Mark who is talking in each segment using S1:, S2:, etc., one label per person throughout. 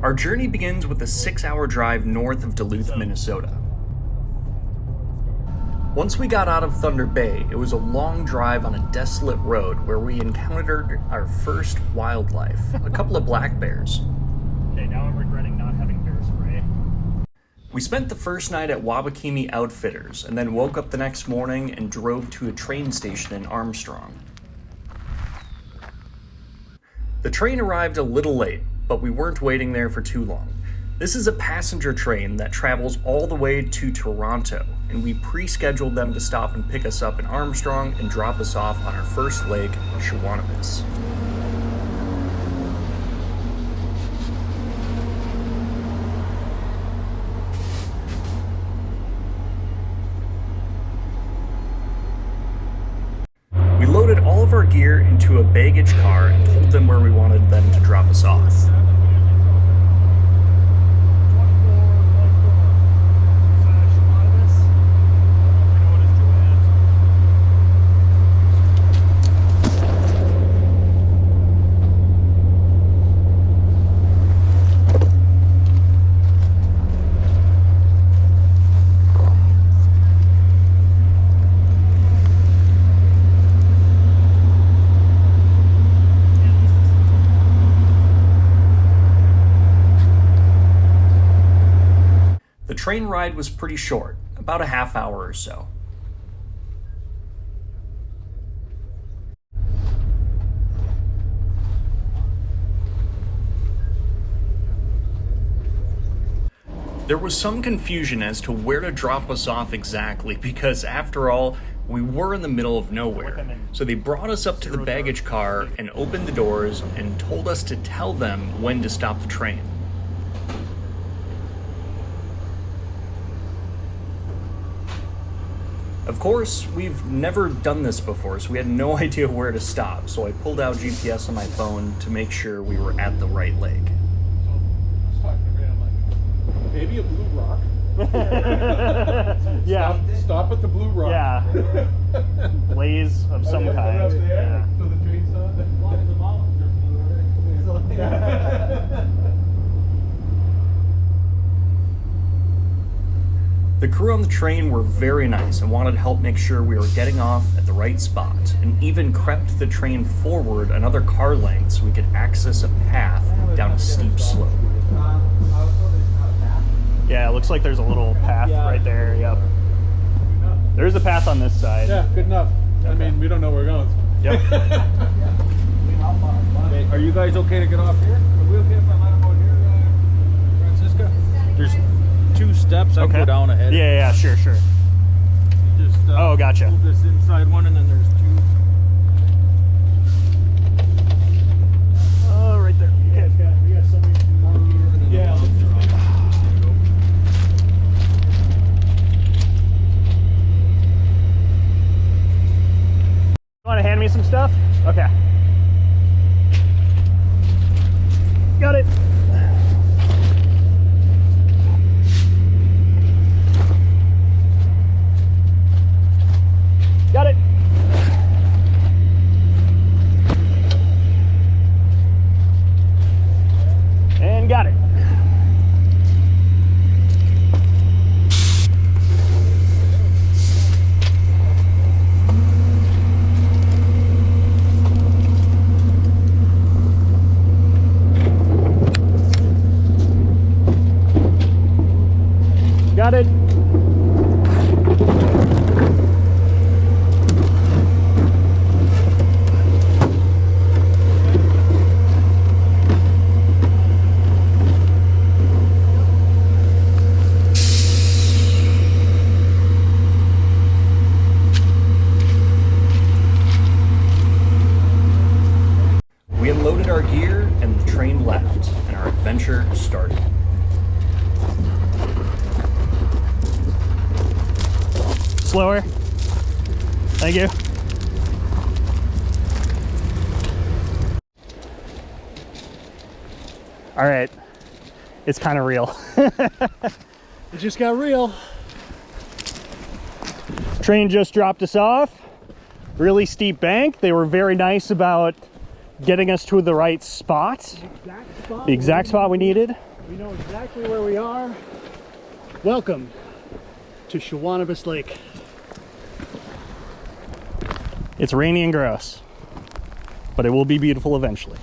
S1: Our journey begins with a 6-hour drive north of Duluth, Minnesota. Once we got out of Thunder Bay, it was a long drive on a desolate road where we encountered our first wildlife, a couple of black bears.
S2: Okay, now I'm regretting not having bear spray.
S1: We spent the first night at Wabakimi Outfitters and then woke up the next morning and drove to a train station in Armstrong. The train arrived a little late, but we weren't waiting there for too long. This is a passenger train that travels all the way to Toronto, and we pre-scheduled them to stop and pick us up in Armstrong and drop us off on our first lake, Shawanabis. We loaded all of our gear into a baggage car and told them where we wanted them to drop us off. The train ride was pretty short, about a half hour or so. There was some confusion as to where to drop us off exactly because, after all, we were in the middle of nowhere. So they brought us up to the baggage car and opened the doors and told us to tell them when to stop the train. Of course, we've never done this before, so we had no idea where to stop, so I pulled out GPS on my phone to make sure we were at the right lake.
S3: So, I was talking to Ray, I'm like, maybe a blue rock.
S2: Yeah.
S3: Stop at the blue rock.
S2: Yeah. Blaze of some kind.
S3: Up there,
S2: Yeah.
S3: so the train's on. As long as the mountains are blue, right?
S1: The crew on the train were very nice and wanted to help make sure we were getting off at the right spot, and even crept the train forward another car length so we could access a path down a steep slope.
S2: Yeah, it looks like there's a little path right there. Yep. There's a path on this side.
S3: Yeah, good enough. Okay. I mean, we don't know where we're going.
S2: Yep.
S3: Okay, are you guys okay to get off here? Are we okay if I let them out here, Francisca? There's 2 steps. I can go down ahead.
S2: Yeah, sure.
S3: You just
S2: Oh, gotcha.
S3: move this inside one, and then there's 2.
S2: Oh, right there. Okay.
S3: We got somebody to do one here, and then yeah, let's just
S2: You want to hand me some stuff? Okay. Got it. Got it. And got it. Got it.
S1: We unloaded our gear and the train left, and our adventure started.
S2: Slower. Thank you. All right. It's kind of real.
S3: It just got real.
S2: Train just dropped us off. Really steep bank. They were very nice about getting us to the right spot. The exact spot we needed.
S4: We know exactly where we are. Welcome to Shawanabis Lake.
S2: It's rainy and gross, but it will be beautiful eventually.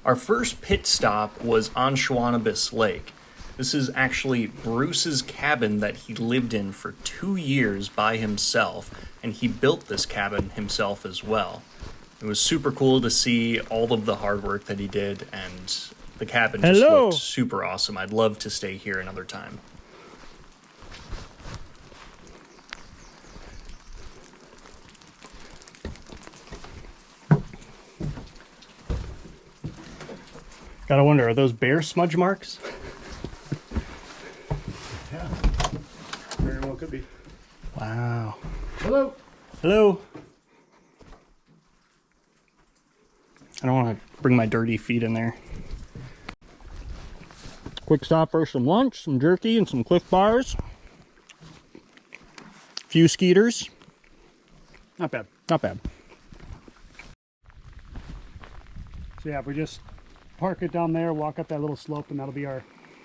S1: Our first pit stop was on Shawanabis Lake. This is actually Bruce's cabin that he lived in for 2 years by himself, and he built this cabin himself as well. It was super cool to see all of the hard work that he did, and the cabin just looked super awesome. I'd love to stay here another time.
S2: Gotta wonder, are those bear smudge marks?
S4: Yeah, very well could be.
S2: Wow.
S4: Hello.
S2: Hello. I don't want to bring my dirty feet in there. Quick stop for some lunch, some jerky, and some Cliff Bars. Few skeeters.
S4: Not bad.
S2: Not bad.
S4: So yeah, if we just park it down there, walk up that little slope, and that'll be our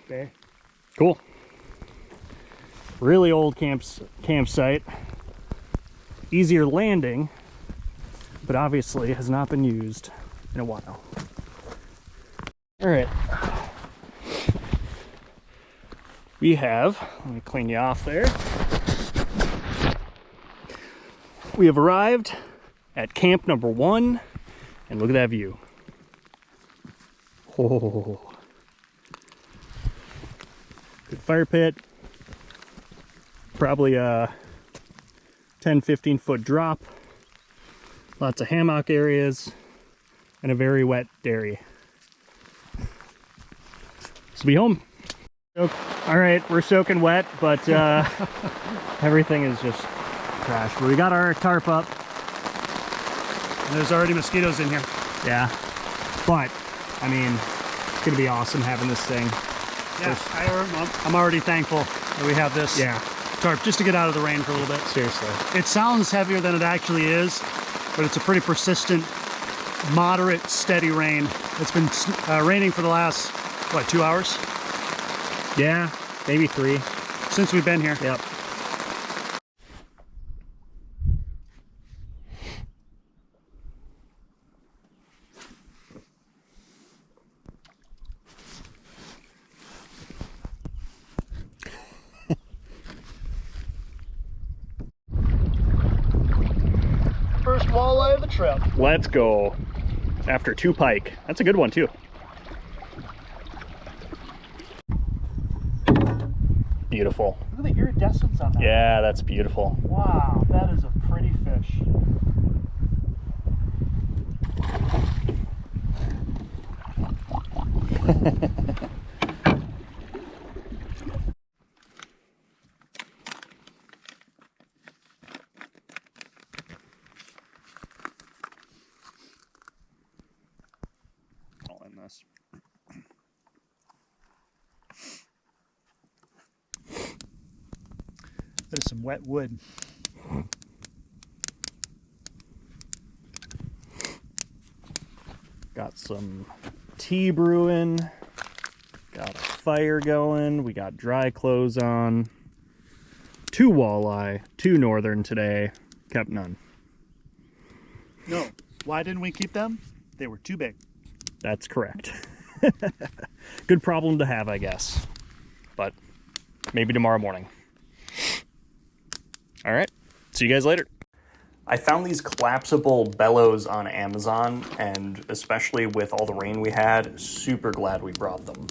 S4: bay.
S2: Cool. Really old campsite. Easier landing, but obviously has not been used in a while. All right. We have, let me clean you off there. We have arrived at camp number 1, and look at that view. Oh, good fire pit. Probably a 10-15 foot drop. Lots of hammock areas and a very wet dairy. So be home. All right, we're soaking wet, but everything is just trash. But we got our tarp up.
S4: And there's already mosquitoes in here.
S2: Yeah, but I mean, it's gonna be awesome having this thing.
S4: Yeah, I'm already thankful that we have this tarp just to get out of the rain for a little bit.
S2: Seriously.
S4: It sounds heavier than it actually is, but it's a pretty persistent, moderate, steady rain. It's been raining for the last, what, 2 hours?
S2: Yeah, maybe 3.
S4: Since we've been here.
S2: Yep.
S4: First walleye of the trip.
S2: Let's go. After 2 pike. That's a good one too. Beautiful.
S4: Look at the iridescence on that.
S2: Yeah, that's beautiful.
S4: Wow, that is a pretty fish.
S2: I'll end this.
S4: There's some wet wood.
S2: Got some tea brewing. Got a fire going. We got dry clothes on. 2 walleye, 2 northern today. Kept none.
S4: No. Why didn't we keep them? They were too big.
S2: That's correct. Good problem to have, I guess. But maybe tomorrow morning. All right. See you guys later.
S1: I found these collapsible bellows on Amazon, and especially with all the rain we had, super glad we brought them.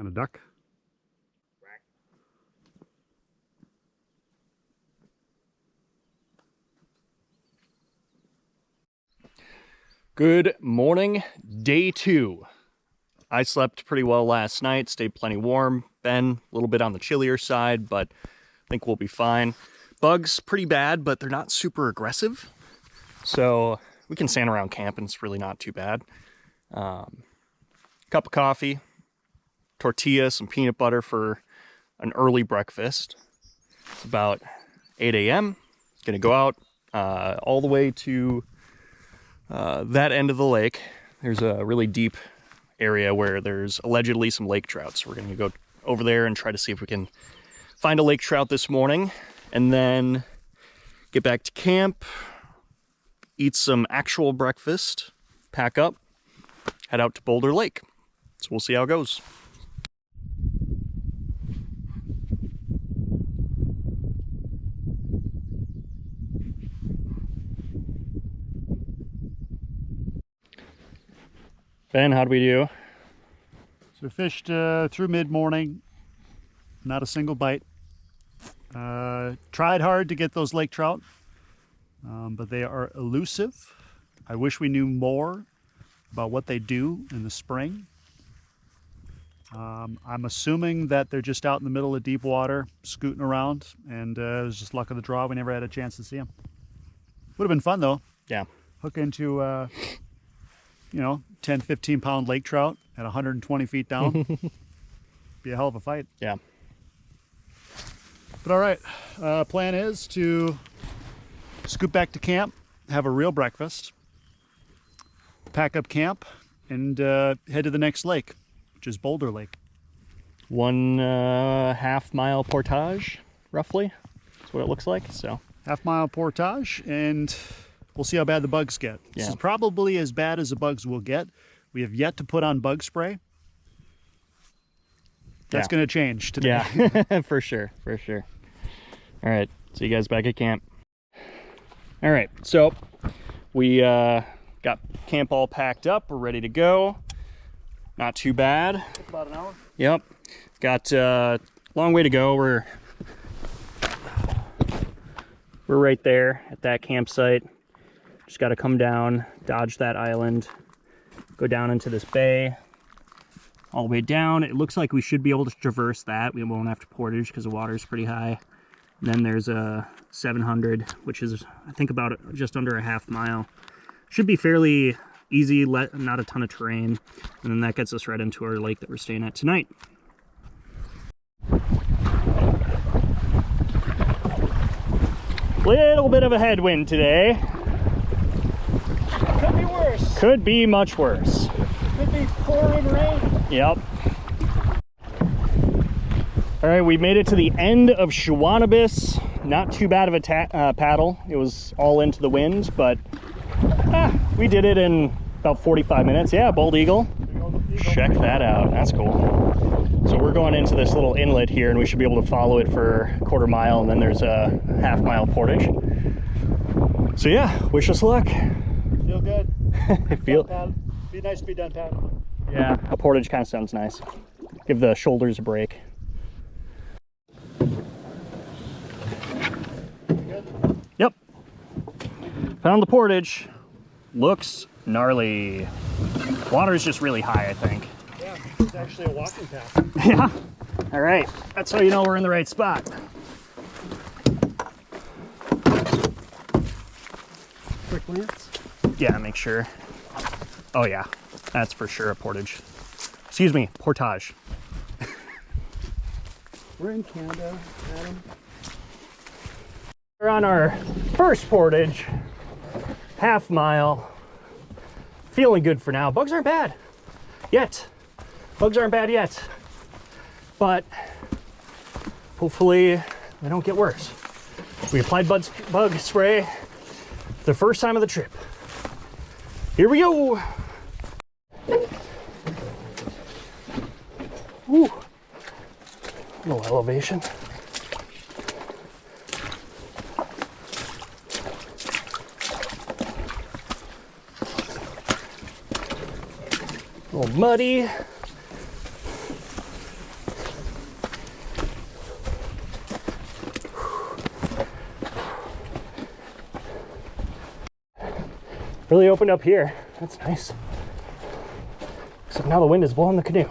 S4: And a duck.
S2: Good morning, day 2. I slept pretty well last night, stayed plenty warm. Ben, a little bit on the chillier side, but I think we'll be fine. Bugs, pretty bad, but they're not super aggressive. So we can stand around camp and it's really not too bad. Cup of coffee, tortilla, some peanut butter for an early breakfast. It's about 8 a.m. Gonna go out all the way to that end of the lake. There's a really deep area where there's allegedly some lake trout. So we're gonna go over there and try to see if we can find a lake trout this morning, and then get back to camp, eat some actual breakfast, pack up, head out to Boulder Lake. So we'll see how it goes. Ben, how'd we do?
S4: So we fished through mid-morning, not a single bite. Tried hard to get those lake trout, but they are elusive. I wish we knew more about what they do in the spring. I'm assuming that they're just out in the middle of deep water, scooting around, and it was just luck of the draw. We never had a chance to see them. Would have been fun though.
S2: Yeah.
S4: Hook into, 10, 15 pound lake trout at 120 feet down. Be a hell of a fight.
S2: Yeah.
S4: But all right, plan is to scoot back to camp, have a real breakfast, pack up camp, and head to the next lake, which is Boulder Lake.
S2: 1.5 mile portage, roughly. That's what it looks like. So
S4: Half-mile portage, and we'll see how bad the bugs get. This is probably as bad as the bugs will get. We have yet to put on bug spray. That's going to change today.
S2: Yeah, for sure, for sure. All right, see you guys back at camp. All right, so we got camp all packed up. We're ready to go. Not too bad.
S4: Took about an hour.
S2: Yep, got a long way to go. We're right there at that campsite. Just got to come down, dodge that island, go down into this bay, all the way down. It looks like we should be able to traverse that. We won't have to portage because the water is pretty high. And then there's a 700, which is, I think, about just under a half mile. Should be fairly easy, not a ton of terrain. And then that gets us right into our lake that we're staying at tonight. Little bit of a headwind today.
S4: Could be worse.
S2: Could be much worse.
S4: Could be pouring rain.
S2: Yep. All right, we made it to the end of Shawanabis. Not too bad of a paddle. It was all into the wind, but we did it in about 45 minutes. Yeah, bald eagle. Check that out. That's cool. So we're going into this little inlet here, and we should be able to follow it for a quarter mile, and then there's a half-mile portage. So yeah, wish us luck.
S4: Feel good.
S2: Be
S4: nice to be done paddling.
S2: Yeah, a portage kind of sounds nice. Give the shoulders a break.
S4: Good.
S2: Yep. Found the portage. Looks gnarly. Water is just really high, I think.
S4: Yeah, it's actually a walking path.
S2: Yeah. All right. That's how you know we're in the right spot.
S4: Quick glance.
S2: Yeah, make sure. Oh yeah, that's for sure a portage. Excuse me, portage.
S4: We're in Canada, Adam.
S2: We're on our first portage, half mile. Feeling good for now. Bugs aren't bad yet. Bugs aren't bad yet. But hopefully they don't get worse. We applied bug spray the first time of the trip. Here we go. Woo. Little elevation. A little muddy. Really opened up here. That's nice. Except now the wind is blowing the canoe.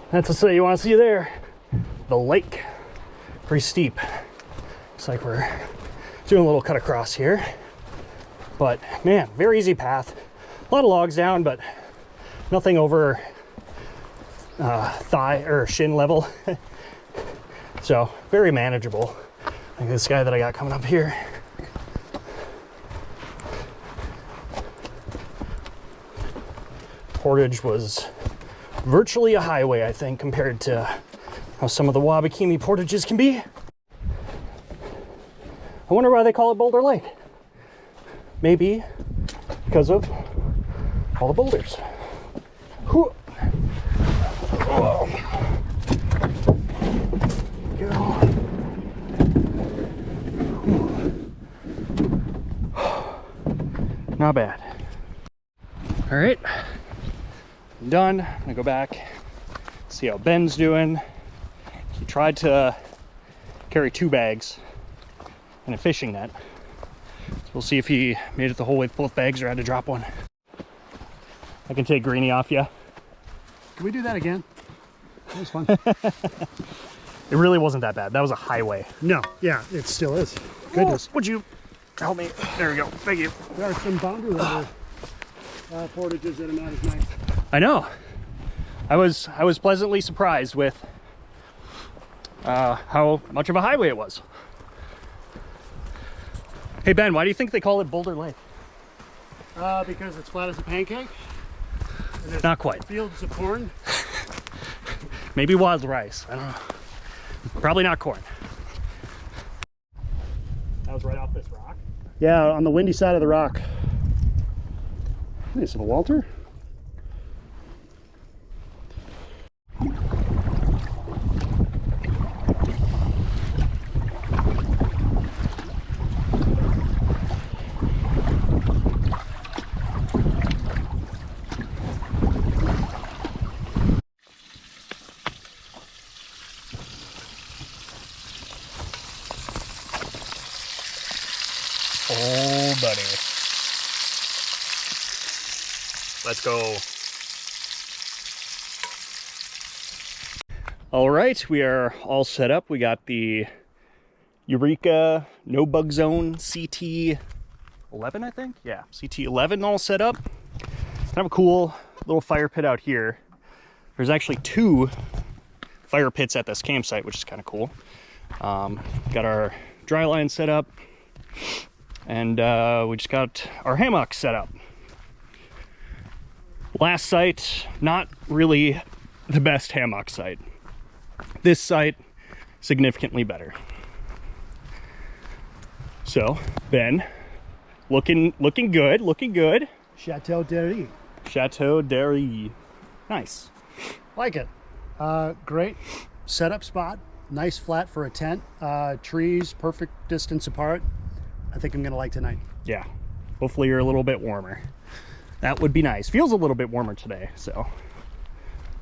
S2: That's what you want to see there. The lake. Pretty steep. Looks like we're doing a little cut across here. But man, very easy path. A lot of logs down, but nothing over thigh or shin level. So very manageable. Like this guy that I got coming up here. Portage was virtually a highway, I think, compared to how some of the Wabakimi portages can be. I wonder why they call it Boulder Lake. Maybe because of all the boulders. Whew. Whoa. Not bad. All right, I'm done. I'm gonna go back, see how Ben's doing. He tried to carry 2 bags and a fishing net. So we'll see if he made it the whole way with both bags or had to drop one. I can take Greenie off you.
S4: Can we do that again? That was fun.
S2: It really wasn't that bad. That was a highway.
S4: No, yeah, it still is. Goodness.
S2: Oh, would you help me? There we go. Thank you.
S4: There are some boundary river portages that are not as nice.
S2: I know. I was pleasantly surprised with how much of a highway it was. Hey Ben, why do you think they call it Boulder Lake?
S4: Because it's flat as a pancake. And there's
S2: Not quite.
S4: fields of corn.
S2: Maybe wild rice. I don't know. Probably not corn. That was right off this rock.
S4: Yeah, on the windy side of the rock. Nice little Walter.
S2: Oh, buddy. Let's go. All right, we are all set up. We got the Eureka No Bug Zone CT11, I think? Yeah, CT11 all set up. Kind of a cool little fire pit out here. There's actually 2 fire pits at this campsite, which is kind of cool. Got our dry line set up. And we just got our hammock set up. Last site, not really the best hammock site. This site, significantly better. So, Ben, looking good, looking good.
S4: Chateau d'Erie.
S2: Chateau d'Erie. Nice.
S4: Like it. Great setup spot. Nice flat for a tent. Trees, perfect distance apart. I think I'm gonna like tonight.
S2: Yeah, hopefully you're a little bit warmer. That would be nice. Feels a little bit warmer today, so.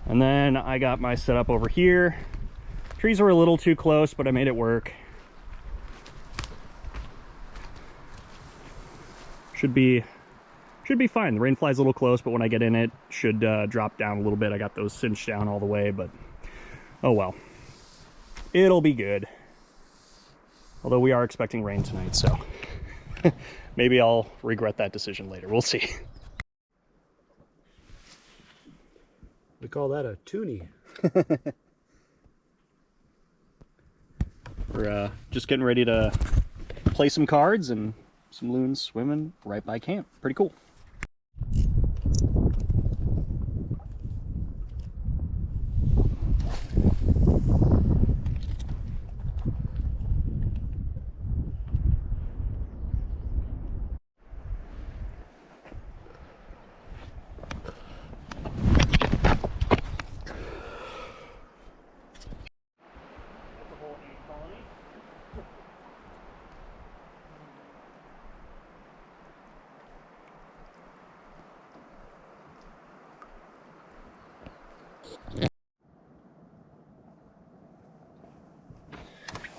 S2: And then I got my setup over here. Trees were a little too close, but I made it work. Should be fine. The rain fly's a little close, but when I get in it, should drop down a little bit. I got those cinched down all the way, but oh well. It'll be good. Although we are expecting rain tonight, so maybe I'll regret that decision later. We'll see.
S4: We call that a toonie.
S2: We're just getting ready to play some cards and some loons swimming right by camp. Pretty cool.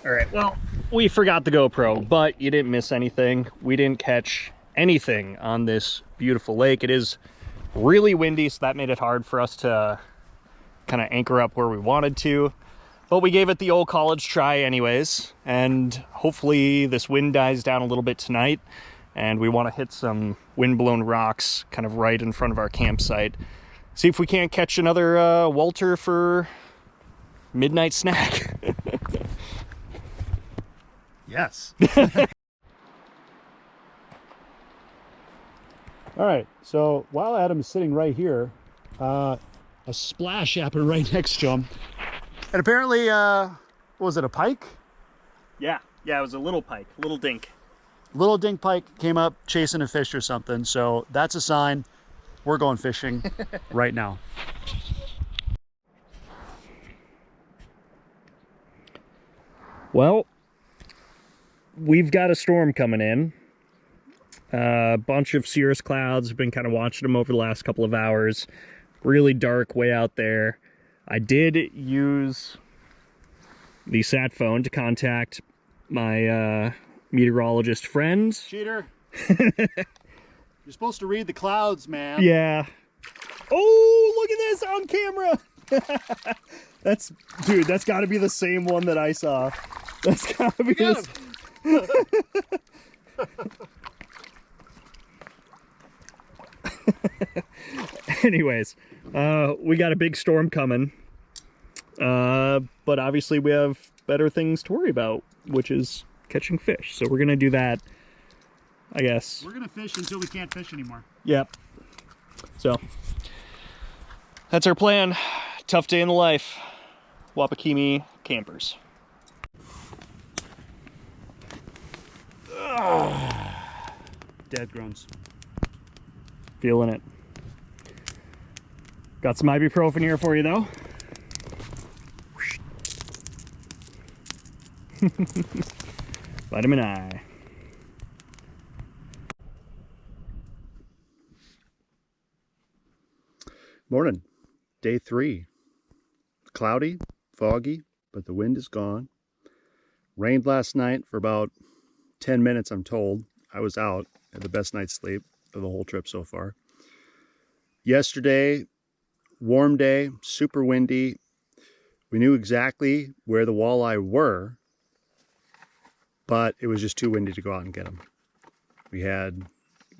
S2: All right, well, we forgot the GoPro, but you didn't miss anything. We didn't catch anything on this beautiful lake. It is really windy, so that made it hard for us to kind of anchor up where we wanted to. But we gave it the old college try anyways, and hopefully this wind dies down a little bit tonight, and we want to hit some wind-blown rocks kind of right in front of our campsite. See if we can't catch another Walter for midnight snack.
S4: Yes. All right, so while Adam's sitting right here, a splash happened right next to him. And apparently, what was it, a pike?
S2: Yeah, it was a little pike, a little dink.
S4: Little dink pike came up chasing a fish or something, so that's a sign we're going fishing right now.
S2: Well, we've got a storm coming in. A bunch of cirrus clouds. I've been kind of watching them over the last couple of hours. Really dark way out there. I did use the sat phone to contact my meteorologist friend.
S4: Cheater. You're supposed to read the clouds, man.
S2: Yeah. Oh, look at this on camera. Dude, that's got to be the same one that I saw. That's got to be this. Anyways, we got a big storm coming, but obviously we have better things to worry about, which is catching fish. So we're gonna do that, I guess.
S4: We're gonna fish until we can't fish anymore.
S2: Yep. So that's our plan. Tough day in the life. Wabakimi campers.
S4: Dead groans.
S2: Feeling it. Got some ibuprofen here for you, though. Vitamin I.
S4: Morning. Day 3. Cloudy, foggy, but the wind is gone. Rained last night for about 10 minutes, I'm told. I was out, had the best night's sleep of the whole trip so far. Yesterday, warm day, super windy. We knew exactly where the walleye were, but it was just too windy to go out and get them. We had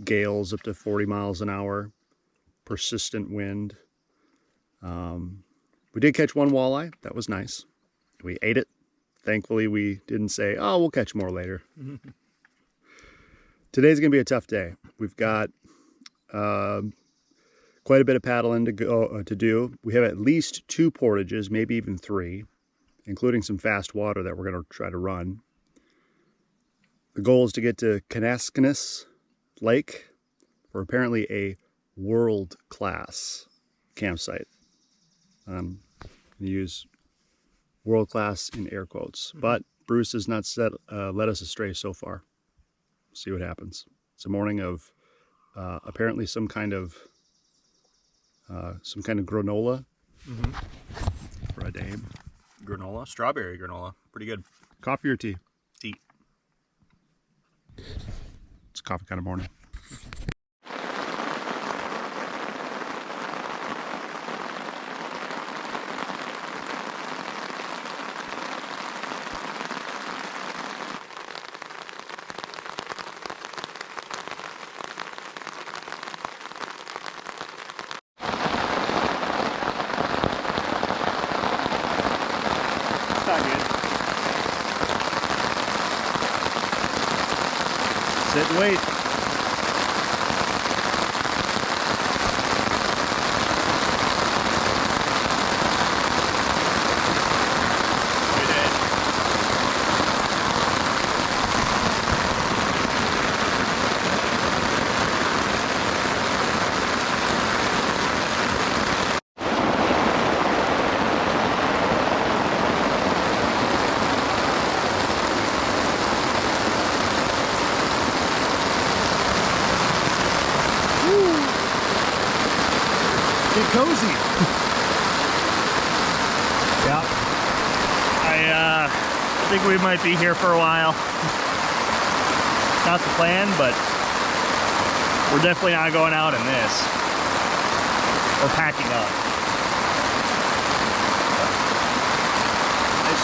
S4: gales up to 40 miles an hour, persistent wind. We did catch one walleye. That was nice. We ate it. Thankfully, we didn't say, oh, we'll catch more later. Today's going to be a tough day. We've got quite a bit of paddling to do. We have at least 2 portages, maybe even 3, including some fast water that we're going to try to run. The goal is to get to Shawanabis Lake for apparently a world-class campsite. Use world-class in air quotes, but Bruce has not led us astray so far. See what happens. It's a morning of apparently some kind of granola for a dame.
S1: Granola, strawberry granola, pretty good.
S4: Coffee or tea?
S1: Tea.
S4: It's a coffee kind of morning. Sit and wait. Get cozy.
S2: Yeah. I think we might be here for a while. Not the plan, but we're definitely not going out in this. We're packing up.
S4: I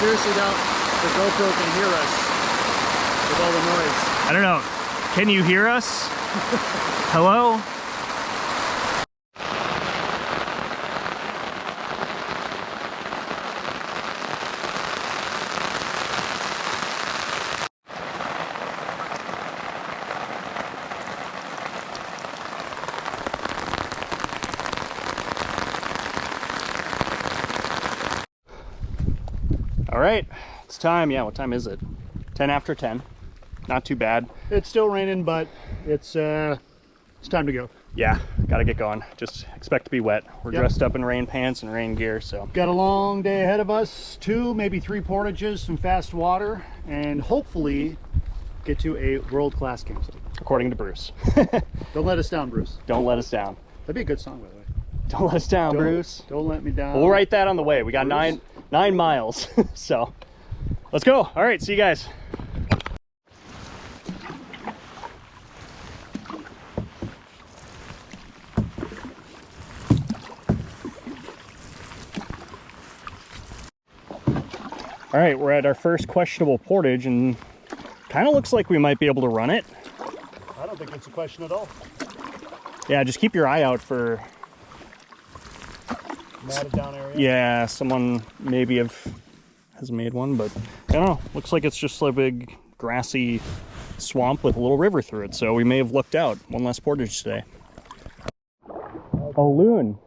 S4: seriously doubt the GoPro can hear us with all the noise.
S2: I don't know. Can you hear us? Hello? All right, it's time. Yeah, what time is it? 10 after 10. Not too bad.
S4: It's still raining, but it's time to go.
S2: Yeah, gotta get going. Just expect to be wet. We're dressed up in rain pants and rain gear, so.
S4: Got a long day ahead of us. 2, maybe 3 portages, some fast water, and hopefully get to a world-class campsite.
S2: According to Bruce.
S4: Don't let us down, Bruce.
S2: Don't let us down.
S4: That'd be a good song, by the way.
S2: Don't let us down, Bruce.
S4: Don't let me down.
S2: We'll write that on the way. We got
S4: Bruce.
S2: nine miles. So let's go. All right, see you guys. All right, we're at our first questionable portage and kind of looks like we might be able to run it.
S4: I don't think it's a question at all.
S2: Yeah, just keep your eye out for
S4: Matted down area.
S2: yeah, someone maybe has made one, but I don't know. Looks like it's just a big grassy swamp with a little river through it, so we may have looked out. One less portage today. A loon.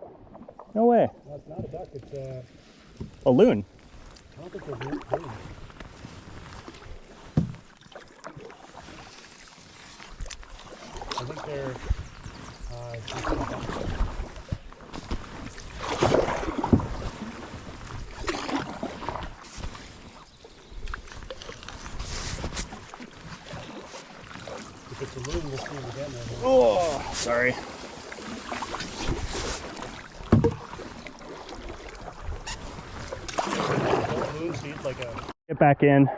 S2: No way.
S4: That's not a duck, it's
S2: A loon.
S4: I don't think they're green. I think they're if it's a loon, we'll see them again.
S2: Oh, sorry.
S4: Loon seeds like a
S2: Get back in.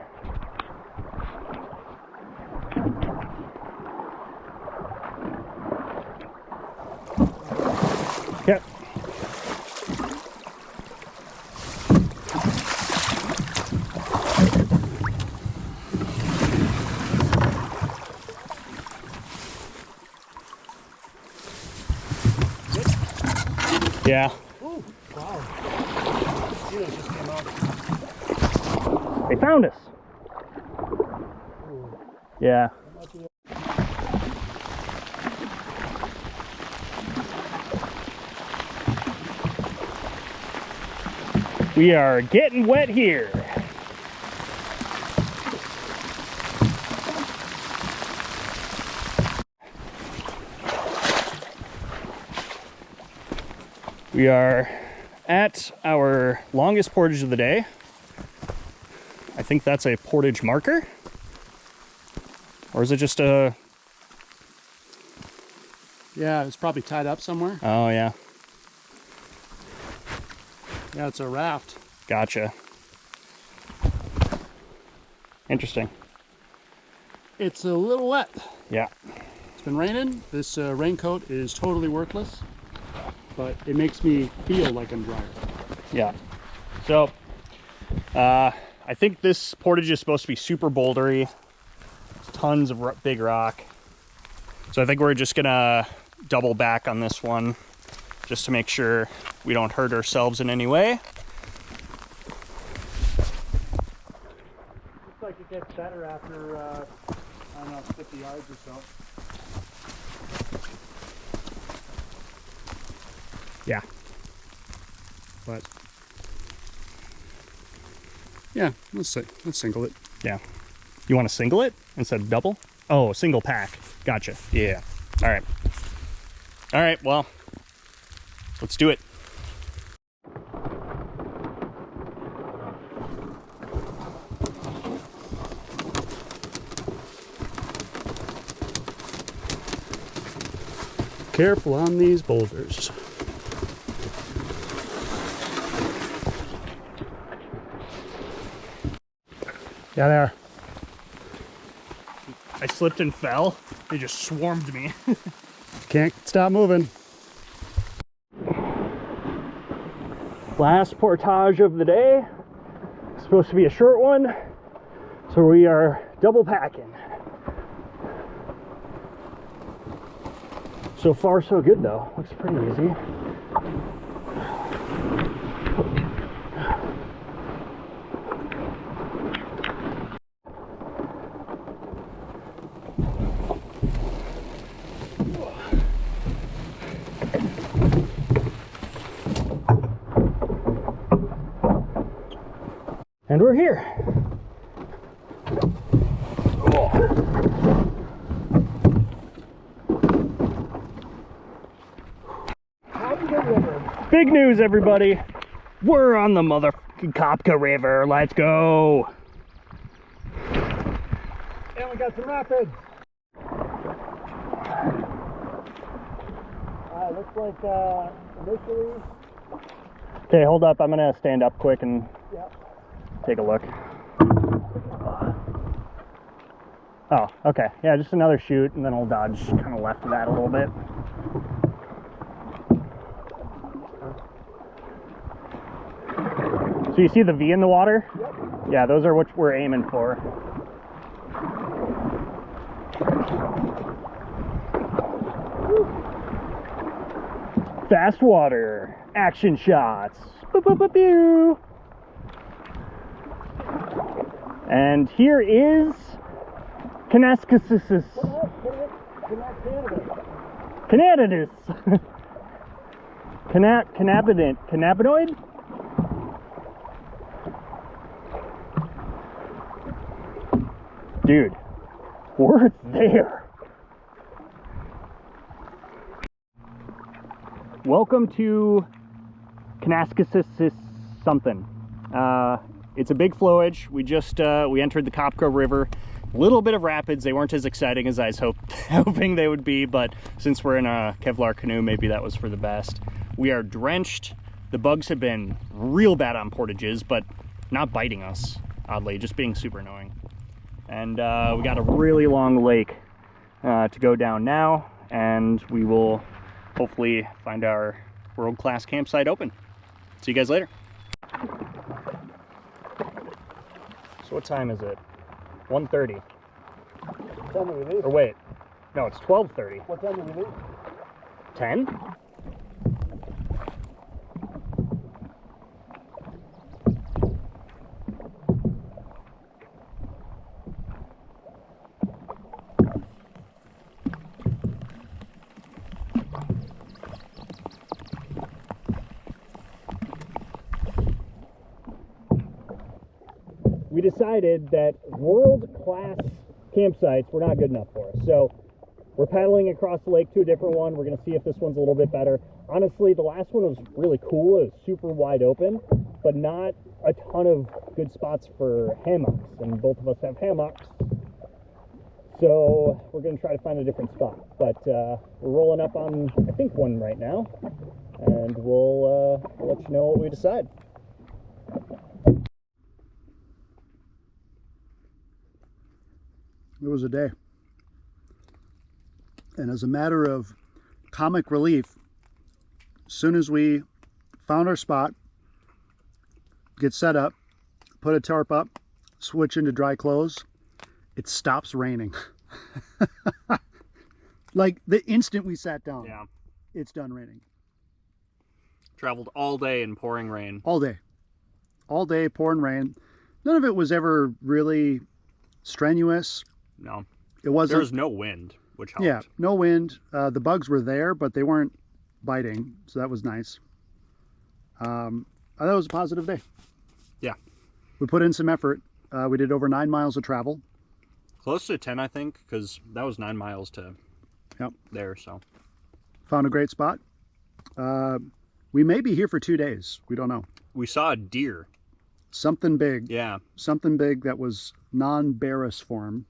S2: Yep. Yeah.
S4: ooh, wow. Mosquitoes just came out.
S2: They found us.
S4: Ooh.
S2: Yeah. We are getting wet here. We are at our longest portage of the day. I think that's a portage marker. Or is it just a...
S4: Yeah, it's probably tied up somewhere.
S2: Oh, yeah.
S4: Yeah, it's a raft.
S2: Gotcha. Interesting.
S4: It's a little wet.
S2: Yeah.
S4: It's been raining. This raincoat is totally worthless, but it makes me feel like I'm drier.
S2: Yeah. So, I think this portage is supposed to be super bouldery. Tons of big rock. So I think we're just gonna double back on this one just to make sure we don't hurt ourselves in any way.
S4: Looks like it gets better after, I don't know, 50 yards or so.
S2: Yeah.
S4: But, yeah, let's single it.
S2: Yeah. You want to single it instead of double? Oh, single pack. Gotcha. Yeah. All right. All right, well, let's do it.
S4: Careful on these boulders.
S2: Yeah, they are. I slipped and fell. They just swarmed me.
S4: Can't stop moving.
S2: Last portage of the day. It's supposed to be a short one, so we are double packing. So far, so good though. Looks pretty easy. And we're here. Big news, everybody. We're on the motherfucking Kopka River. Let's go.
S4: And we got some rapids. Looks like initially.
S2: Okay, hold up. I'm gonna stand up quick and take a look. Oh, okay. Yeah, just another chute, and then I'll dodge kind of left of that a little bit. So you see the V in the water? Yep. Yeah, those are what we're aiming for. Fast water, action shots. Boop, boop, boop, pew. And here is Canaskasis. Canadidus. Cannabinoid? Dude, we're there. Welcome to Canaskasis something. It's a big flowage. We just we entered the Kopka River. A little bit of rapids. They weren't as exciting as I was hoping they would be, but since we're in a Kevlar canoe, maybe that was for the best. We are drenched. The bugs have been real bad on portages, but not biting us, oddly, just being super annoying. And we got a really long lake to go down now, and we will hopefully find our world-class campsite open. See you guys later. So what time is it? 1:30.
S4: Tell me we leave.
S2: Or wait, no, it's 12:30.
S4: What time do we leave?
S2: 10? We decided that world-class campsites were not good enough for us. So we're paddling across the lake to a different one. We're going to see if this one's a little bit better. Honestly, the last one was really cool. It was super wide open, but not a ton of good spots for hammocks. And both of us have hammocks. So we're going to try to find a different spot. But we're rolling up on, I think, one right now. And we'll let you know what we decide.
S4: It was a day. And as a matter of comic relief, as soon as we found our spot, get set up, put a tarp up, switch into dry clothes, it stops raining. Like the instant we sat down,
S2: Yeah.
S4: it's done raining.
S2: Traveled all day in pouring rain.
S4: All day. All day, pouring rain. None of it was ever really strenuous.
S2: No.
S4: It wasn't.
S2: There was no wind, which helped.
S4: Yeah, no wind. The bugs were there, but they weren't biting, so that was nice. I thought it was a positive day.
S2: Yeah.
S4: We put in some effort. We did over 9 miles of travel.
S2: Close to 10, I think, because that was 9 miles to there, so.
S4: Found a great spot. We may be here for 2 days. We don't know.
S2: We saw a deer.
S4: Something big.
S2: Yeah.
S4: Something big that was non-barus form.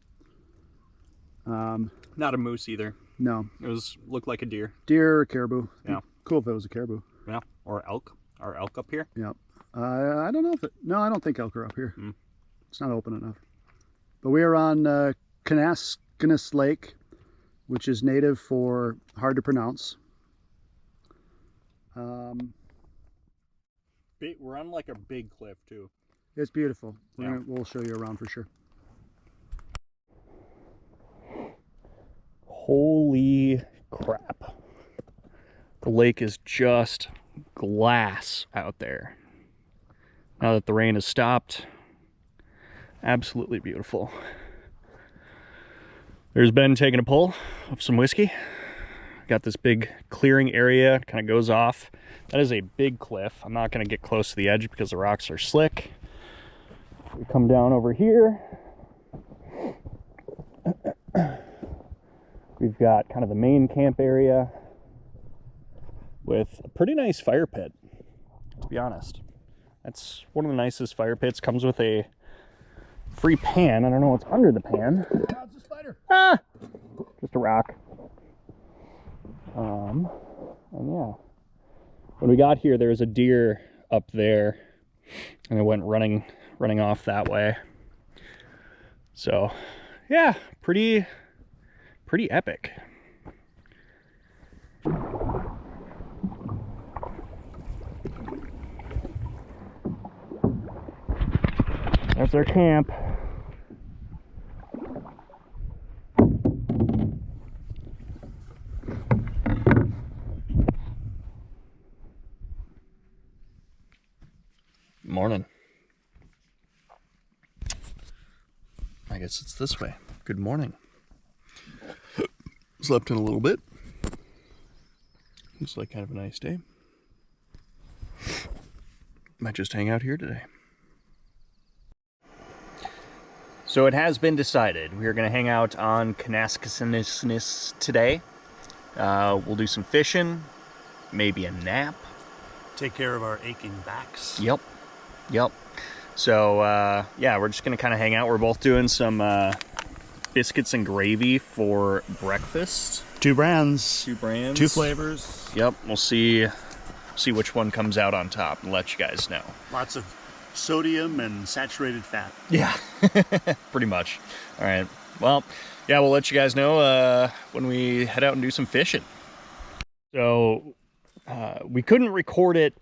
S2: Not a moose either.
S4: No.
S2: It looked like a deer.
S4: Deer or caribou.
S2: Yeah.
S4: Cool if it was a caribou.
S2: Yeah. Or elk. Are elk up here?
S4: Yeah. I don't know if it... No, I don't think elk are up here. It's not open enough. But we are on Shawanabis Lake, which is native for hard to pronounce.
S2: We're on like a big cliff too.
S4: It's beautiful.
S2: Yeah.
S4: We'll show you around for sure.
S2: Holy crap. The lake is just glass out there. Now that the rain has stopped, absolutely beautiful. There's Ben taking a pull of some whiskey. Got this big clearing area, kind of goes off. That is a big cliff. I'm not going to get close to the edge because the rocks are slick. We come down over here. We've got kind of the main camp area with a pretty nice fire pit, to be honest. That's one of the nicest fire pits. Comes with a free pan. I don't know what's under the pan.
S4: Oh, it's a spider.
S2: Ah! Just a rock. And yeah. When we got here, there was a deer up there, and it went running off that way. So, yeah, pretty epic. That's our camp. Morning. I guess it's this way. Good morning. Slept in a little bit. Looks like kind of a nice day. Might just hang out here today. So it has been decided. We are going to hang out on Shawanabis today. We'll do some fishing, maybe a nap.
S4: Take care of our aching backs.
S2: Yep. So, yeah, we're just going to kind of hang out. We're both doing some biscuits and gravy for breakfast.
S4: Two brands.
S2: Two brands.
S4: Two flavors.
S2: Yep, we'll see which one comes out on top and let you guys know.
S4: Lots of sodium and saturated fat.
S2: Yeah, pretty much. All right. Well, yeah, we'll let you guys know when we head out and do some fishing. So, we couldn't record it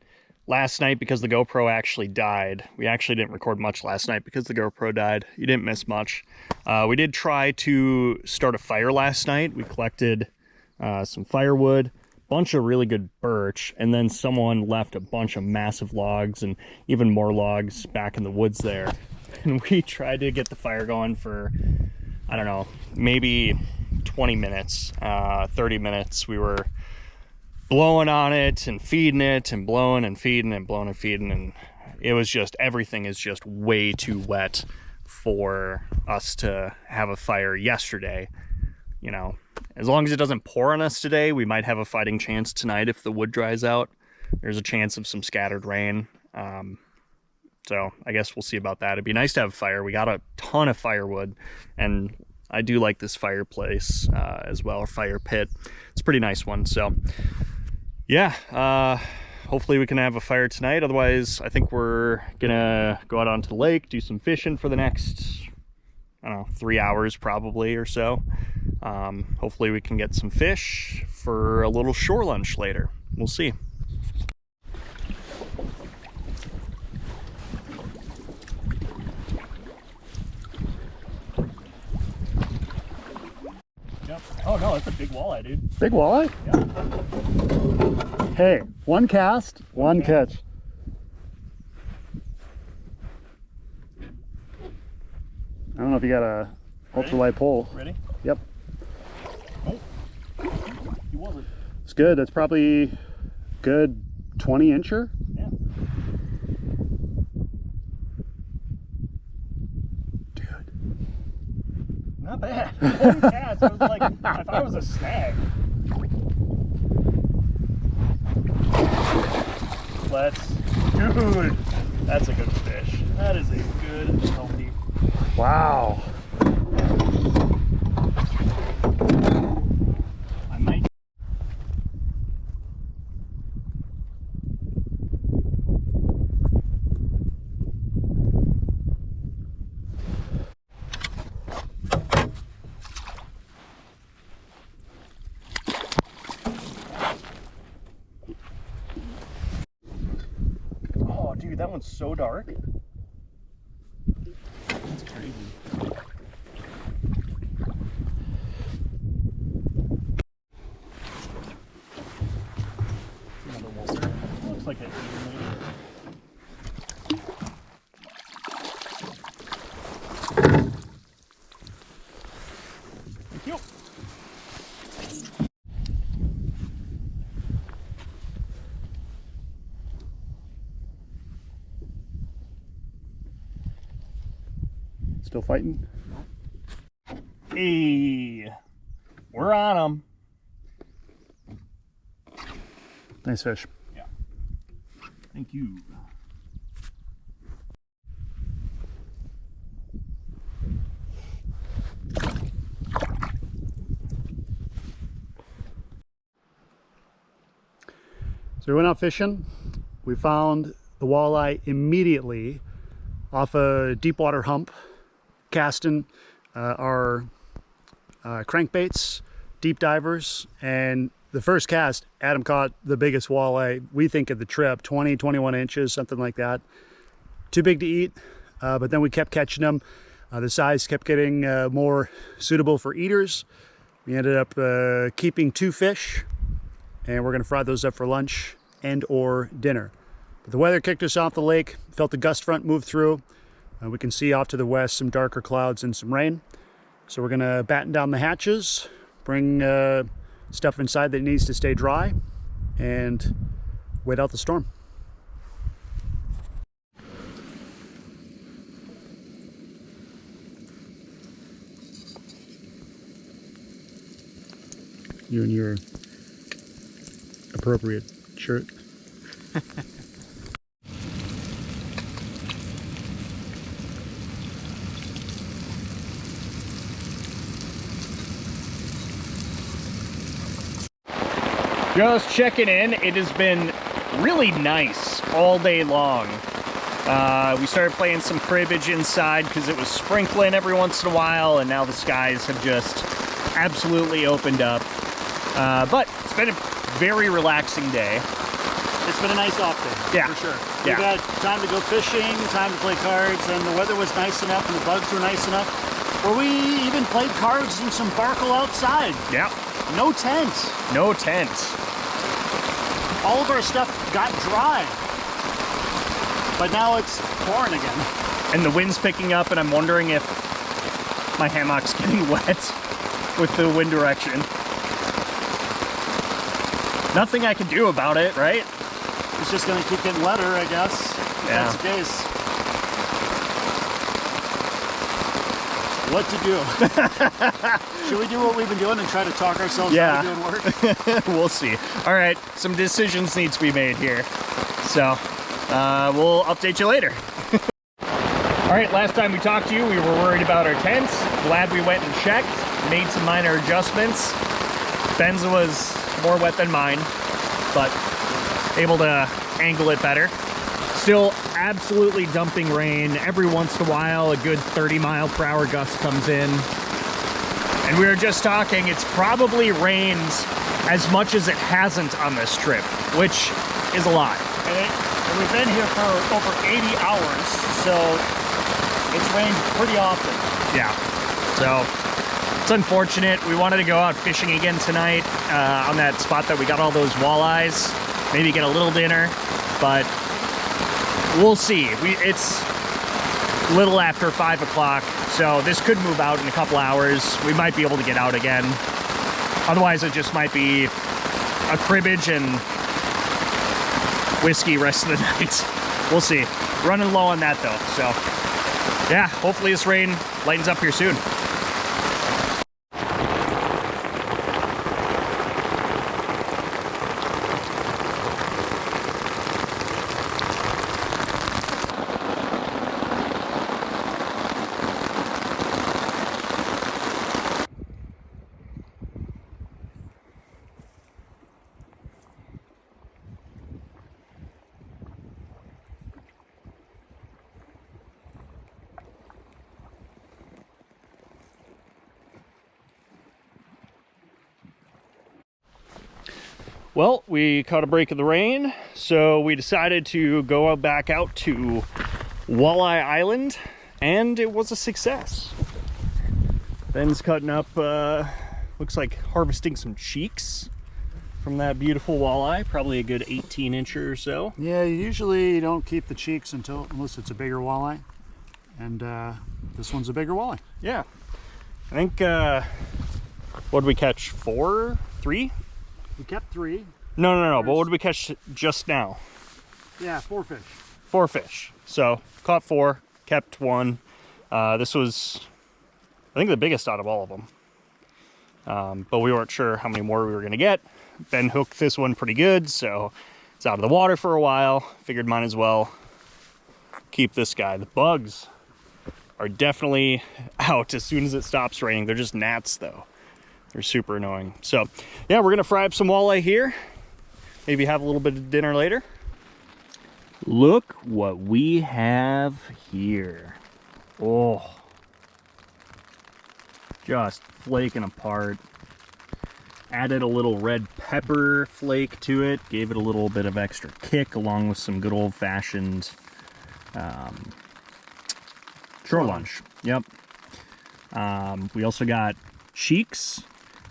S2: last night because the GoPro actually died. We actually didn't record much last night because the GoPro died. You didn't miss much. We did try to start a fire last night. We collected some firewood, bunch of really good birch, and then someone left a bunch of massive logs and even more logs back in the woods there. And we tried to get the fire going for, I don't know, maybe 20 minutes, 30 minutes. We were blowing on it and feeding it and blowing and feeding and blowing and feeding, and it was just, everything is just way too wet for us to have a fire yesterday. You know, as long as it doesn't pour on us today, we might have a fighting chance tonight if the wood dries out. There's a chance of some scattered rain. So I guess we'll see about that. It'd be nice to have a fire. We got a ton of firewood, and I do like this fireplace as well, or fire pit. It's a pretty nice one. So yeah, hopefully we can have a fire tonight. Otherwise, I think we're gonna go out onto the lake, do some fishing for the next, I don't know, 3 hours probably or so. Hopefully we can get some fish for a little shore lunch later. We'll see. Yep. Oh no, it's a big walleye, dude.
S4: Big walleye?
S2: Yeah.
S4: Hey, one cast, one catch. I don't know if you got a ultralight pole.
S2: Ready?
S4: Yep.
S2: Oh, he wasn't.
S4: It's good. That's probably good 20 incher.
S2: Yeah.
S4: Dude.
S2: Not bad. One cast. I was like, I thought it was a snag. Dude, that's a good fish. That is a good, healthy.
S4: Wow.
S2: I might. going so dark. That's crazy. Another wolf. Looks like it. Thank you. Still fighting? Hey, we're on them. Nice fish.
S1: Yeah.
S2: Thank you.
S4: So we went out fishing. We found the walleye immediately off a deep water hump, casting our crankbaits, deep divers, and the first cast, Adam caught the biggest walleye we think of the trip, 20, 21 inches, something like that. Too big to eat, but then we kept catching them. The size kept getting more suitable for eaters. We ended up keeping 2 fish, and we're gonna fry those up for lunch and or dinner. But the weather kicked us off the lake, felt the gust front move through. We can see off to the west some darker clouds and some rain. So we're gonna batten down the hatches, bring stuff inside that needs to stay dry, and wait out the storm. You and your appropriate shirt.
S2: Just checking in. It has been really nice all day long. We started playing some cribbage inside because it was sprinkling every once in a while, and now the skies have just absolutely opened up. But it's been a very relaxing day.
S4: It's been a nice off day,
S2: Yeah.
S4: for sure.
S2: Yeah.
S4: We got time to go fishing, time to play cards, and the weather was nice enough and the bugs were nice enough where we even played cards in some barkle outside.
S2: Yeah.
S4: No tent.
S2: No tent.
S4: All of our stuff got dry, but now it's pouring again.
S2: And the wind's picking up, and I'm wondering if my hammock's getting wet with the wind direction. Nothing I can do about it, right?
S4: It's just gonna keep getting wetter, I guess, if
S2: Yeah.
S4: that's the case. What to do? Should we do what we've been doing and try to talk ourselves out of doing work?
S2: We'll see. All right, some decisions need to be made here. So, we'll update you later. All right, last time we talked to you, we were worried about our tents. Glad we went and checked, made some minor adjustments. Ben's was more wet than mine, but able to angle it better. Still absolutely dumping rain. Every once in a while, a good 30-mile-per-hour gust comes in. And we were just talking, it's probably rained as much as it hasn't on this trip, which is a lot.
S4: And we've been here for over 80 hours, so it's rained pretty often.
S2: Yeah, so it's unfortunate. We wanted to go out fishing again tonight on that spot that we got all those walleyes. Maybe get a little dinner, but we'll see. It's a little after 5 o'clock, so this could move out in a couple hours. We might be able to get out again. Otherwise, it just might be a cribbage and whiskey rest of the night. We'll see. Running low on that though, so yeah, hopefully this rain lightens up here soon. Well, we caught a break of the rain, so we decided to go back out to Walleye Island, and it was a success. Ben's cutting up, looks like harvesting some cheeks from that beautiful walleye, probably a good 18-incher or so.
S4: Yeah, usually you don't keep the cheeks unless it's a bigger walleye, and this one's a bigger walleye.
S2: Yeah, I think, what did we catch, 4? 3?
S4: We kept 3.
S2: No, but what did we catch just now?
S4: Yeah, 4 fish.
S2: 4 fish. So, caught 4, kept 1. This was, I think, the biggest out of all of them. But we weren't sure how many more we were going to get. Ben hooked this one pretty good, so it's out of the water for a while. Figured might as well keep this guy. The bugs are definitely out as soon as it stops raining. They're just gnats, though. They're super annoying. So, yeah, we're going to fry up some walleye here. Maybe have a little bit of dinner later. Look what we have here. Oh. Just flaking apart. Added a little red pepper flake to it. Gave it a little bit of extra kick along with some good old-fashioned shore lunch. Yep. We also got cheeks.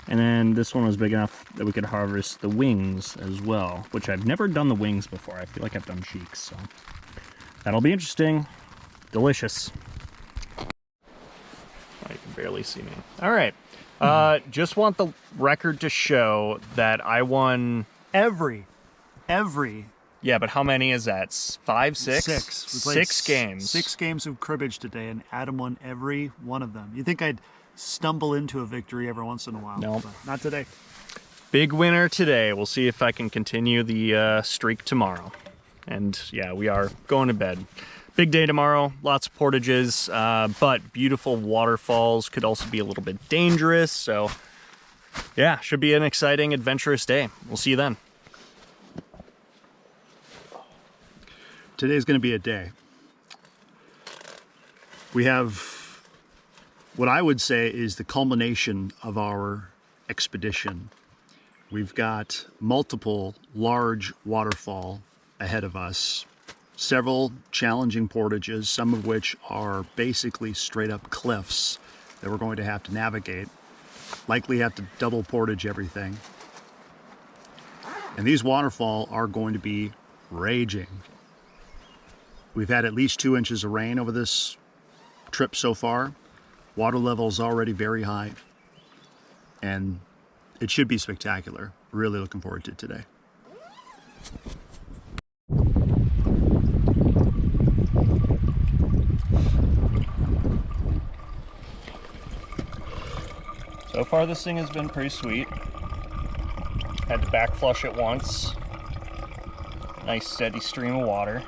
S2: And then this one was big enough that we could harvest the wings as well, which I've never done the wings before. I feel like I've done cheeks, so that'll be interesting. Delicious. Oh, you can barely see me. All right. Just want the record to show that I won
S4: Every.
S2: Yeah, but how many is that? 5, 6?
S4: 6. We played
S2: 6 games.
S4: 6 games of cribbage today, and Adam won every one of them. You think I'd stumble into a victory every once in a while?
S2: Nope.
S4: But not today.
S2: Big winner today. We'll see if I can continue the streak tomorrow. And yeah, we are going to bed. Big day tomorrow, lots of portages, but beautiful waterfalls. Could also be a little bit dangerous. So yeah, should be an exciting, adventurous day. We'll see you then.
S4: Today's going to be a day. We have what I would say is the culmination of our expedition. We've got multiple large waterfall ahead of us, several challenging portages, some of which are basically straight up cliffs that we're going to have to navigate. Likely have to double portage everything. And these waterfall are going to be raging. We've had at least 2 inches of rain over this trip so far. Water level is already very high, and it should be spectacular. Really looking forward to it today.
S2: So far this thing has been pretty sweet. Had to back flush it once. Nice steady stream of water.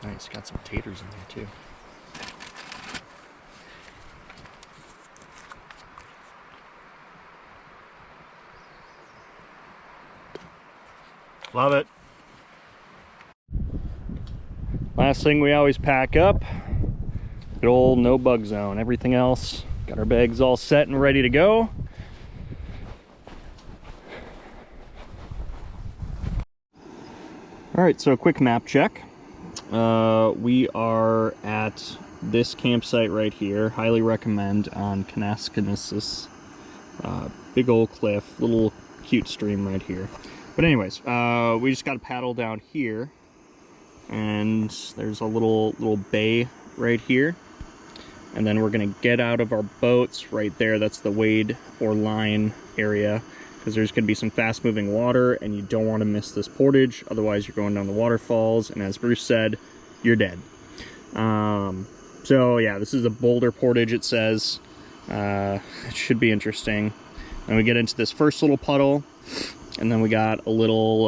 S2: Nice, got some taters in there too.
S4: Love it.
S2: Last thing we always pack up, good old no bug zone. Everything else, got our bags all set and ready to go. All right, so a quick map check. We are at this campsite right here. Highly recommend on Kanaskanassus. Big old cliff, little cute stream right here. But anyways, we just got to paddle down here, and there's a little bay right here, and then we're gonna get out of our boats right there. That's the wade or line area, because there's gonna be some fast moving water, and you don't want to miss this portage. Otherwise, you're going down the waterfalls, and as Bruce said, you're dead. So yeah, this is a boulder portage. It says it should be interesting. And we get into this first little puddle. And then we got a little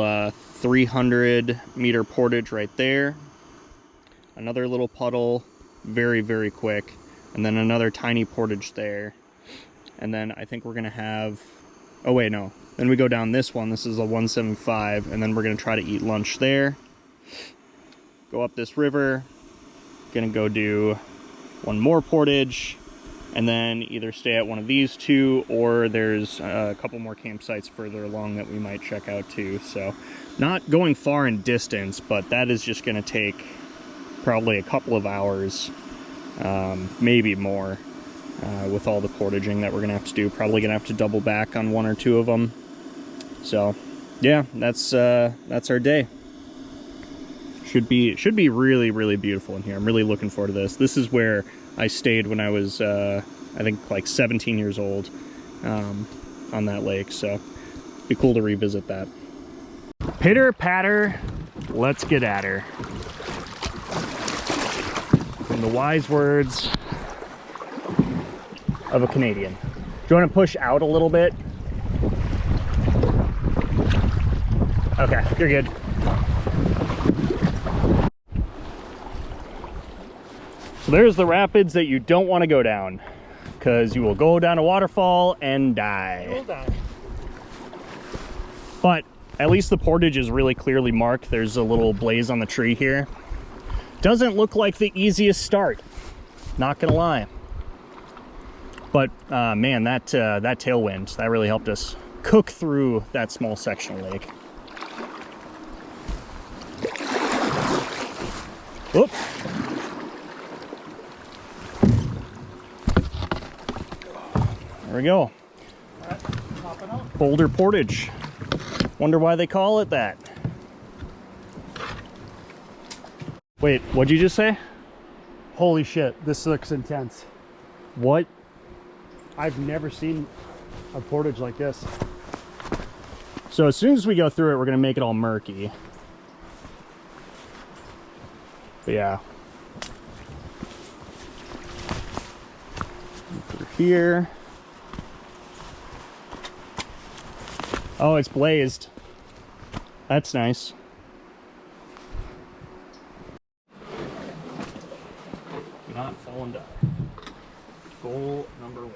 S2: 300-meter portage right there. Another little puddle, very, very quick. And then another tiny portage there. And then I think we're going to have Oh wait, no. Then we go down this one. This is a 175, and then we're gonna try to eat lunch there. Go up this river. Gonna go do one more portage, and then either stay at one of these two, or there's a couple more campsites further along that we might check out too. So not going far in distance, but that is just gonna take probably a couple of hours, maybe more, with all the portaging that we're gonna have to do. Probably gonna have to double back on one or two of them. So yeah, that's our day. Should be really, really beautiful in here. I'm really looking forward to this. This is where I stayed when I was I think like 17 years old, on that lake, so it'd be cool to revisit that. Pitter patter, let's get at her. In the wise words of a Canadian. Do you want to push out a little bit? Okay, you're good. So there's the rapids that you don't want to go down, because you will go down a waterfall and die. You will die. But at least the portage is really clearly marked. There's a little blaze on the tree here. Doesn't look like the easiest start, not gonna lie. But man, that tailwind, that really helped us cook through that small section of lake. Whoop. There we go. Boulder Portage. Wonder why they call it that. Wait, what'd you just say?
S4: Holy shit, this looks intense.
S2: What?
S4: I've never seen a portage like this.
S2: So as soon as we go through it, we're gonna make it all murky. But yeah. Through here. Oh, it's blazed. That's nice. Do not fall and die. Goal number 1.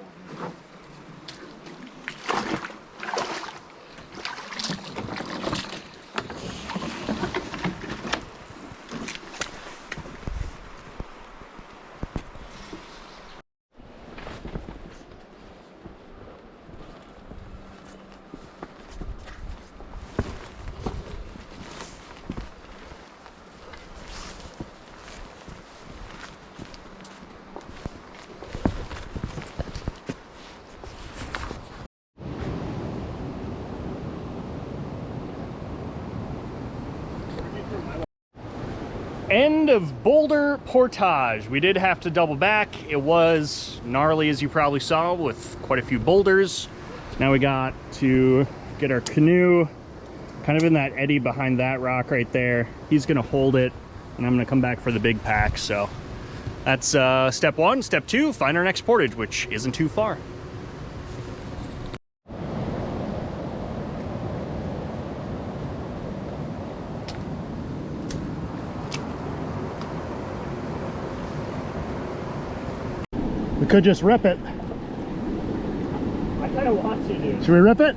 S2: End of Boulder Portage. We did have to double back. It was gnarly, as you probably saw, with quite a few boulders. Now we got to get our canoe kind of in that eddy behind that rock right there. He's gonna hold it, and I'm gonna come back for the big pack. So that's step 1. Step 2, find our next portage, which isn't too far.
S4: We could just rip it.
S2: I kind of want to, dude.
S4: Should we rip it?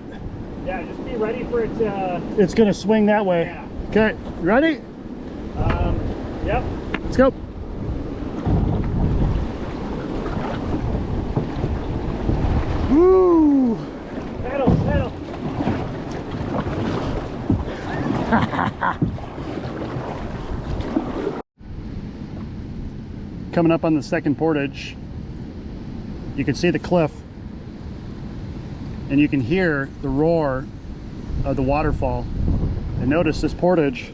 S2: Yeah, just be ready for it to...
S4: It's gonna swing that way.
S2: Yeah.
S4: Okay, you ready?
S2: Yep.
S4: Let's go. Woo!
S2: Pedal, pedal.
S4: Coming up on the second portage, you can see the cliff, and you can hear the roar of the waterfall. And notice this portage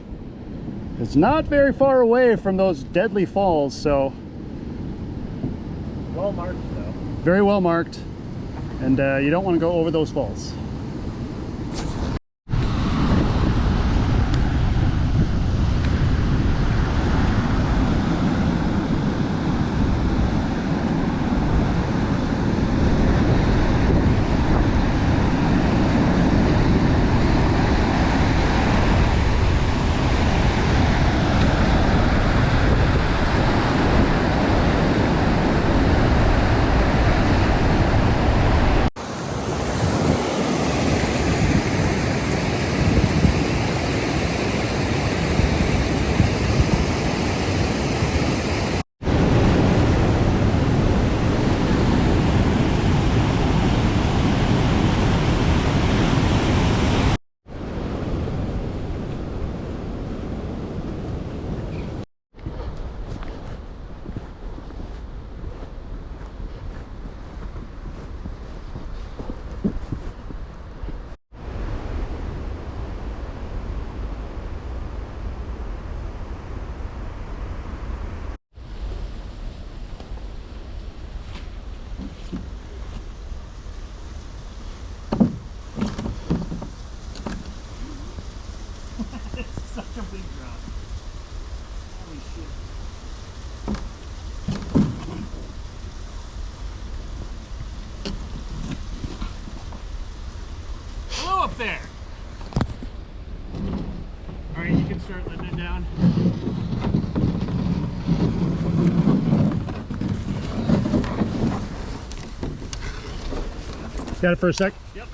S4: is not very far away from those deadly falls, so
S2: Well marked, though.
S4: very well marked, and you don't want to go over those falls. Got it for a sec?
S2: Yep.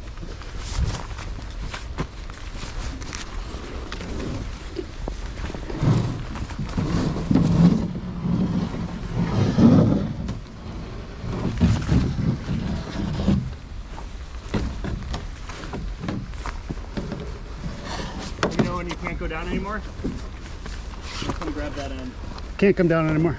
S2: You know when you can't go down anymore? Come grab that end.
S4: Can't come down anymore.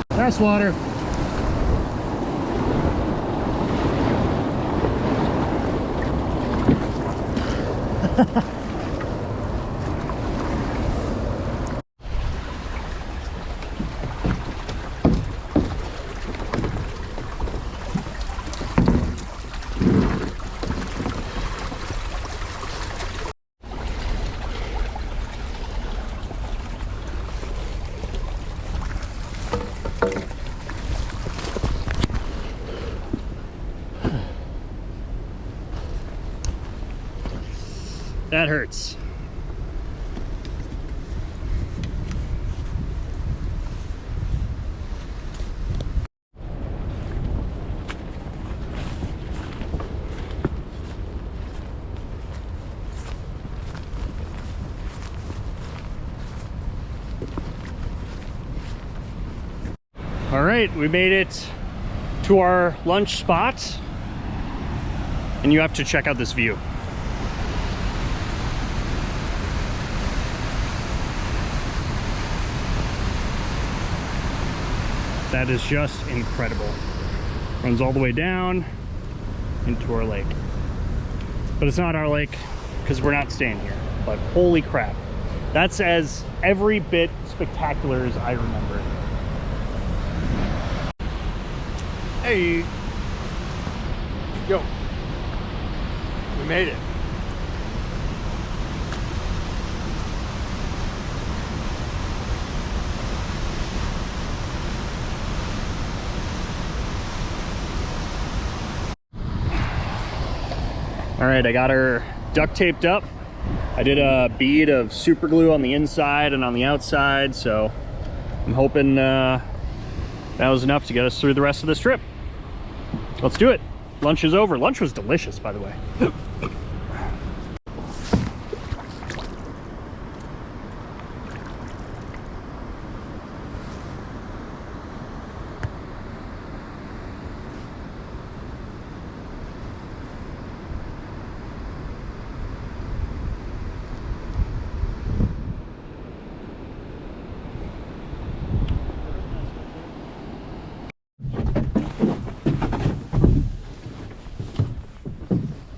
S4: That's water.
S2: That hurts. All right, we made it to our lunch spot, and you have to check out this view. That is just incredible. Runs all the way down into our lake. But it's not our lake because we're not staying here. But holy crap. That's as every bit spectacular as I remember. Hey. Yo. We made it. All right, I got her duct taped up. I did a bead of super glue on the inside and on the outside, so I'm hoping that was enough to get us through the rest of this trip. Let's do it. Lunch is over. Lunch was delicious, by the way.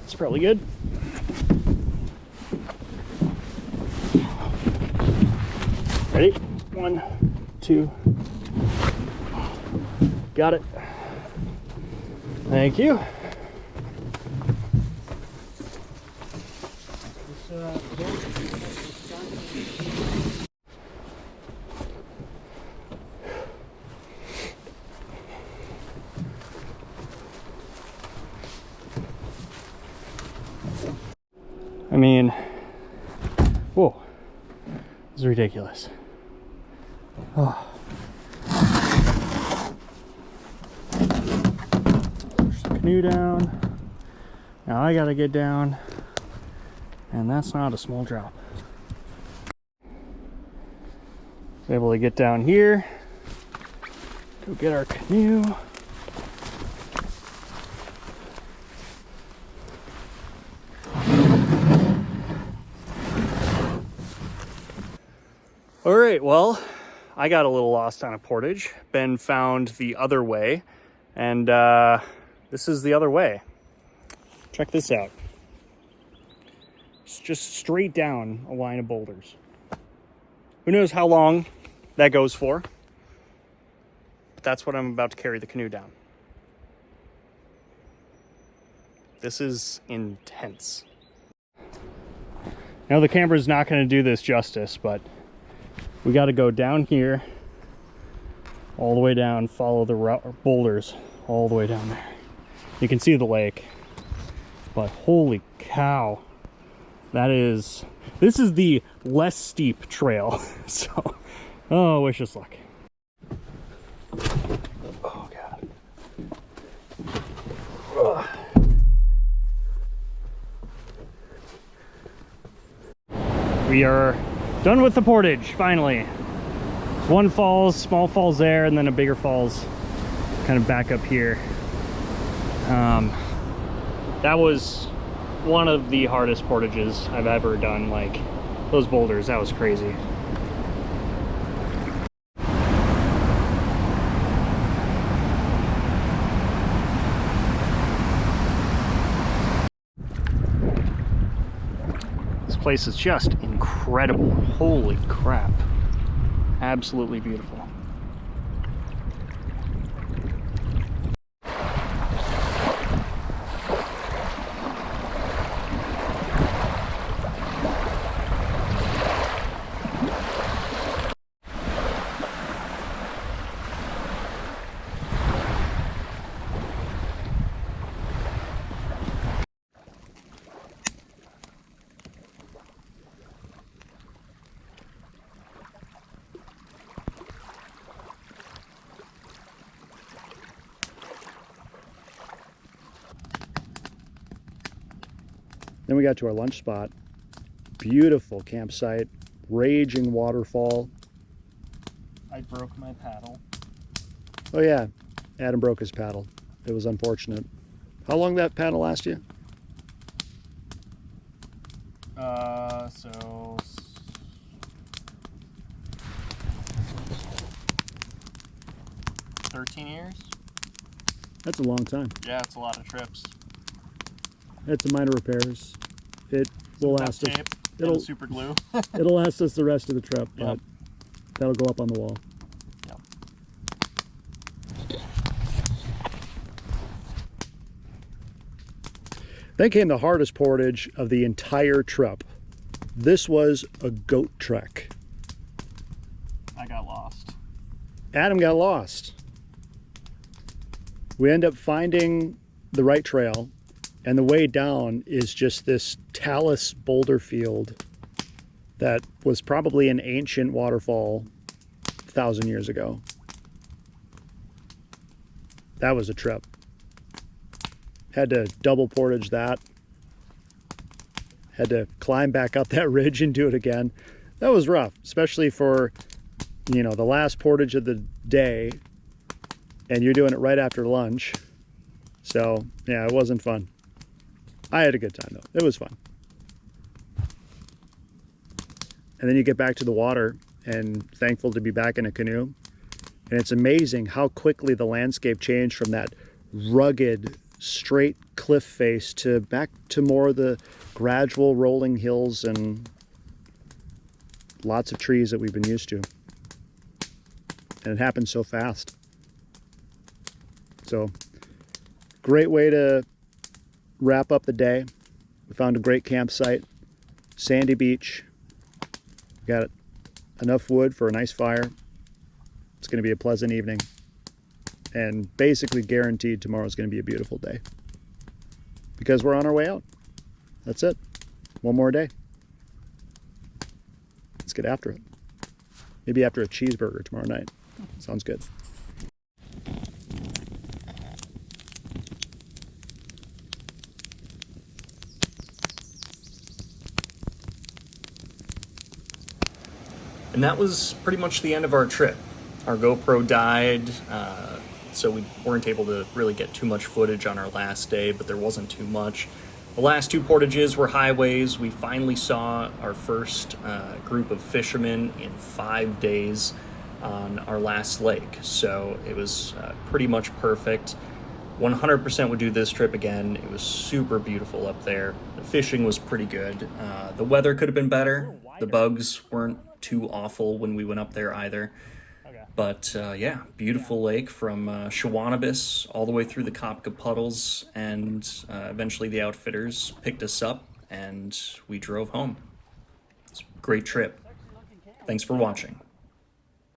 S2: It's probably good. Ready? 1, 2. Got it. Thank you. I mean, whoa, this is ridiculous. Oh. Push the canoe down. Now I gotta get down, and that's not a small drop. Able to get down here, go get our canoe. All right, well, I got a little lost on a portage. Ben found the other way, and this is the other way. Check this out. It's just straight down a line of boulders. Who knows how long that goes for? But that's what I'm about to carry the canoe down. This is intense. Now the camera's not going to do this justice, but we got to go down here, all the way down, follow the boulders all the way down there. You can see the lake, but holy cow, this is the less steep trail. So, oh, wish us luck. Oh God. Ugh. We are done with the portage, finally. One falls, small falls there, and then a bigger falls kind of back up here. That was one of the hardest portages I've ever done. Like, those boulders, that was crazy. This place is just incredible. Holy crap. Absolutely beautiful.
S4: Then we got to our lunch spot. Beautiful campsite, raging waterfall.
S2: I broke my paddle.
S4: Oh yeah, Adam broke his paddle. It was unfortunate. How long did that paddle last you?
S2: So 13 years?
S4: That's a long time.
S2: Yeah, it's a lot of trips.
S4: It's a minor repairs. It will last us. It'll
S2: super glue.
S4: it'll last us the rest of the trip, but
S2: Yep.
S4: that'll go up on the wall.
S2: Yep.
S4: Then came the hardest portage of the entire trip. This was a goat trek.
S2: I got lost.
S4: Adam got lost. We end up finding the right trail, and the way down is just this talus boulder field that was probably an ancient waterfall 1,000 years ago. That was a trip. Had to double portage that. Had to climb back up that ridge and do it again. That was rough, especially for, you know, the last portage of the day, and you're doing it right after lunch. So yeah, it wasn't fun. I had a good time though. It was fun. And then you get back to the water, and thankful to be back in a canoe. And it's amazing how quickly the landscape changed from that rugged, straight cliff face to back to more of the gradual rolling hills and lots of trees that we've been used to. And it happened so fast. So, great way to wrap up the day. We found a great campsite, sandy beach. Got enough wood for a nice fire. It's going to be a pleasant evening. And basically guaranteed tomorrow's going to be a beautiful day. Because we're on our way out. That's it. One more day. Let's get after it. Maybe after a cheeseburger tomorrow night. Sounds good.
S1: And that was pretty much the end of our trip. Our GoPro died, so we weren't able to really get too much footage on our last day, but there wasn't too much. The last two portages were highways. We finally saw our first group of fishermen in 5 days on our last lake, so it was pretty much perfect. 100% would do this trip again. It was super beautiful up there. The fishing was pretty good. The weather could have been better. The bugs weren't too awful when we went up there either. But yeah, beautiful lake from Shawanabis all the way through the Kopka Puddles, and eventually the outfitters picked us up and we drove home. It's a great trip. Thanks for watching.